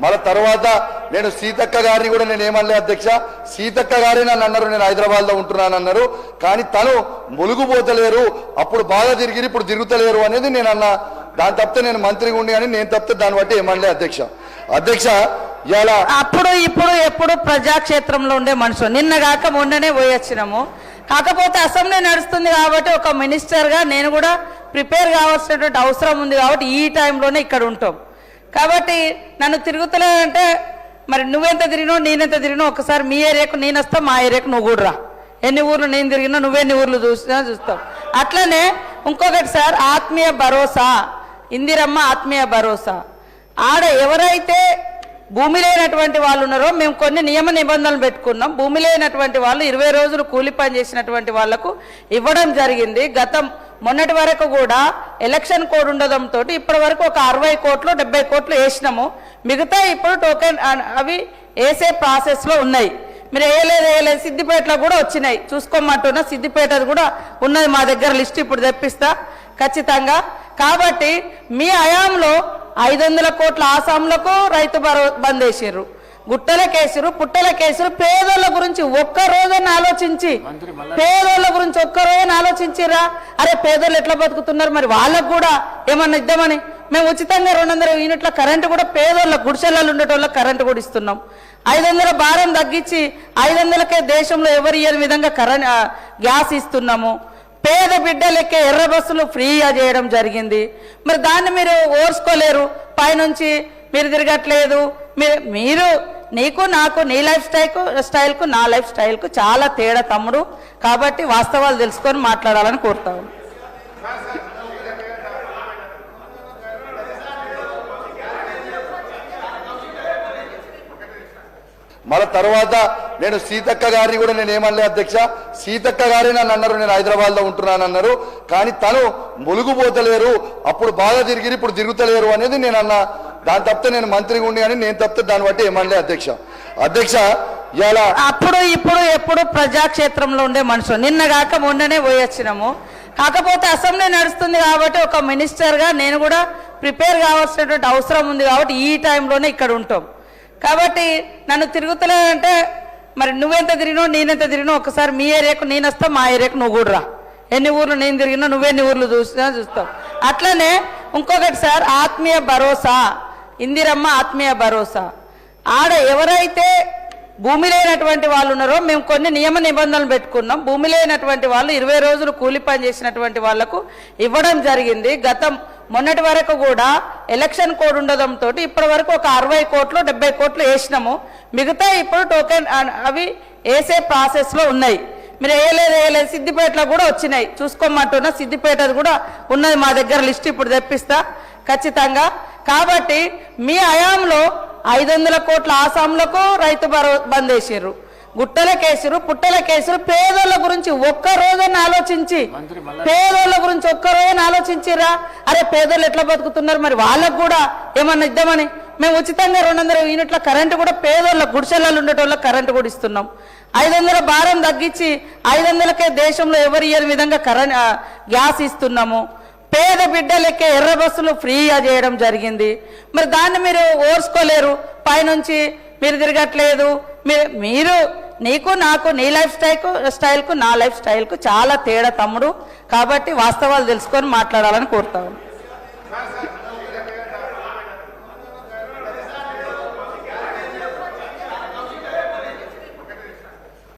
మళ్ళీ తర్వాత నేను సీతక్క గారిని కూడా నేను ఏమనలే అధ్యక్ష, సీతక్క గారే నన్ను అన్నారు నేను హైదరాబాద్లో ఉంటున్నానన్నారు, కానీ తను ములుగుపోతలేరు, అప్పుడు బాగా తిరిగి ఇప్పుడు తిరుగుతలేరు అనేది నేను అన్నా. దాని తప్పితే నేను మంత్రిగా ఉండి కానీ నేను తప్పితే దాన్ని బట్టి ఏమనలే అధ్యక్ష. అధ్యక్ష ఇలా అప్పుడు ఇప్పుడు ఎప్పుడు ప్రజాక్షేత్రంలో ఉండే మనుషులు నిన్న కాక మొన్ననే పోయొచ్చినాము. కాకపోతే అసెంబ్లీ నడుస్తుంది కాబట్టి ఒక మినిస్టర్గా నేను కూడా ప్రిపేర్ కావాల్సినటువంటి అవసరం ఉంది కాబట్టి ఈ టైంలోనే ఇక్కడ ఉంటాం. కాబట్టి నన్ను తిరుగుతలేదంటే మరి నువ్వెంత తిరిగినావు నేనెంత తిరిగినావు, ఒకసారి మీ ఏరియాకు నేను వస్తా, మా ఏరియాకు నువ్వు కూడా రా. ఎన్ని ఊర్లు నేను తిరిగినా నువ్వెన్ని ఊర్లు చూస్తావు. అట్లనే ఇంకొకటి సార్, ఆత్మీయ భరోసా, ఇందిరమ్మ ఆత్మీయ భరోసా. ఆడ ఎవరైతే భూమి లేనటువంటి వాళ్ళు ఉన్నారో మేము కొన్ని నియమ నిబంధనలు పెట్టుకున్నాం. భూమి లేనటువంటి వాళ్ళు 20 రోజులు కూలి పని చేసినటువంటి వాళ్లకు ఇవ్వడం జరిగింది. మొన్నటి వరకు కూడా ఎలక్షన్ కోడ్ ఉండడంతో ఇప్పటి వరకు ఒక 60 కోట్లు 70 కోట్లు వేసినాము. మిగతా ఇప్పుడు టోకెన్ అవి వేసే ప్రాసెస్లో ఉన్నాయి. మీరు వేయలేదు సిద్దిపేటలో కూడా వచ్చినాయి, చూసుకోమంటున్నా. సిద్దిపేట కూడా ఉన్నది మా దగ్గర, లిస్ట్ ఇప్పుడు తెప్పిస్తా ఖచ్చితంగా. కాబట్టి మీ హయాంలో 500 కోట్ల ఆసాంలకు రైతు బంద్ వేసారు, గుట్టల కేసులు పుట్టల కేసులు. పేదోళ్ళ గురించి ఒక్క రోజున ఆలోచించి, పేదోళ్ళ గురించి ఒక్క రోజున ఆలోచించిరా? అరే పేదోళ్ళు ఎట్లా బతుకుతున్నారు, మరి వాళ్ళకు కూడా ఏమన్నా ఇద్దామని మేము ఉచితంగా 200 యూనిట్ల కరెంటు కూడా పేదోళ్ళ గుడిసెలలో ఉండేటోళ్ళకి కరెంటు కూడా ఇస్తున్నాం. 500 భారం తగ్గించి 500కే దేశంలో ఎవరు ఇయ్యని విధంగా గ్యాస్ ఇస్తున్నాము. పేద బిడ్డలకే ఎర్ర బస్సులు ఫ్రీగా చేయడం జరిగింది. మరి దాన్ని మీరు ఓర్చుకోలేరు, పైనుంచి మీరు తిరగట్లేదు. మీరు నీకు నాకు నీ లైఫ్ స్టైల్కు నా లైఫ్ స్టైల్కు చాలా తేడా తమ్ముడు. కాబట్టి వాస్తవాలు తెలుసుకొని మాట్లాడాలని కోరుతాను. మళ్ళీ తర్వాత నేను సీతక్క గారిని కూడా నేను ఏమనలే అధ్యక్ష, సీతక్క గారే నన్ను అన్నారు నేను హైదరాబాద్లో ఉంటున్నానన్నారు, కానీ తను ములుగుపోతలేరు, అప్పుడు బాగా తిరిగి ఇప్పుడు తిరుగుతలేరు అనేది నేను అన్నా. దాని తప్పితే నేను మంత్రిగా ఉండి కానీ నేను తప్పితే దాన్ని బట్టి ఏమనలే అధ్యక్ష. అధ్యక్ష ఇలా అప్పుడు ఇప్పుడు ఎప్పుడు ప్రజాక్షేత్రంలో ఉండే మనుషులు నిన్న కాక మొన్ననే పోయొచ్చినాము. కాకపోతే అసెంబ్లీ నడుస్తుంది కాబట్టి ఒక మినిస్టర్గా నేను కూడా ప్రిపేర్ కావాల్సినటువంటి అవసరం ఉంది కాబట్టి ఈ టైంలోనే ఇక్కడ ఉంటాం. కాబట్టి నన్ను తిరుగుతలేదంటే మరి నువ్వెంత తిరిగినావు నేనెంత తిరిగినావు, ఒకసారి మీ ఏరియాకు నేను వస్తా, మా ఏరియాకు నువ్వు కూడా రా. ఎన్ని ఊర్లు నేను తిరిగినా నువ్వెన్ని ఊర్లు చూస్తావు. అట్లనే ఇంకొకటి సార్, ఆత్మీయ భరోసా, ఇందిరమ్మ ఆత్మీయ భరోసా. ఆడ ఎవరైతే భూమి లేనటువంటి వాళ్ళు ఉన్నారో మేము కొన్ని నియమ నిబంధనలు పెట్టుకున్నాం. భూమి లేనటువంటి వాళ్ళు 20 రోజులు కూలి పని చేసినటువంటి వాళ్లకు ఇవ్వడం జరిగింది. మొన్నటి వరకు కూడా ఎలక్షన్ కోడ్ ఉండడంతో ఇప్పటి వరకు ఒక 60 కోట్లు 70 కోట్లు వేసినాము. మిగతా ఇప్పుడు టోకెన్ అవి వేసే ప్రాసెస్లో ఉన్నాయి. మీరు వేయలేదు సిద్దిపేటలో కూడా వచ్చినాయి, చూసుకోమంటున్నా. సిద్దిపేట కూడా ఉన్నది మా దగ్గర, లిస్ట్ ఇప్పుడు తెప్పిస్తా ఖచ్చితంగా. కాబట్టి మీ హయాంలో 500 కోట్ల ఆసాంలకు రైతు బంద్ వేసారు, గుట్టల కేసులు పుట్టల కేసులు. పేదోళ్ళ గురించి ఒక్క రోజున ఆలోచించి, పేదోళ్ళ గురించి ఒక్క రోజున ఆలోచించిరా? అరే పేదోళ్ళు ఎట్లా బతుకుతున్నారు, మరి వాళ్ళకు కూడా ఏమన్నా ఇద్దామని మేము ఉచితంగా 200 యూనిట్ల కరెంటు కూడా పేదోళ్ళ గుడిసెలలో ఉండేటోళ్ళకి కరెంటు కూడా ఇస్తున్నాం. 500 భారం తగ్గించి 500కే దేశంలో ఎవరు ఇయ్యని విధంగా గ్యాస్ ఇస్తున్నాము. పేద బిడ్డలకే ఎర్ర బస్సులు ఫ్రీగా చేయడం జరిగింది. మరి దాన్ని మీరు ఓర్చుకోలేరు, పైనుంచి మీరు తిరగట్లేదు. నీకు నాకు నీ లైఫ్ స్టైల్కు నా లైఫ్ స్టైల్కు చాలా తేడా తమ్ముడు. కాబట్టి వాస్తవాలు తెలుసుకొని మాట్లాడాలని కోరుతాను.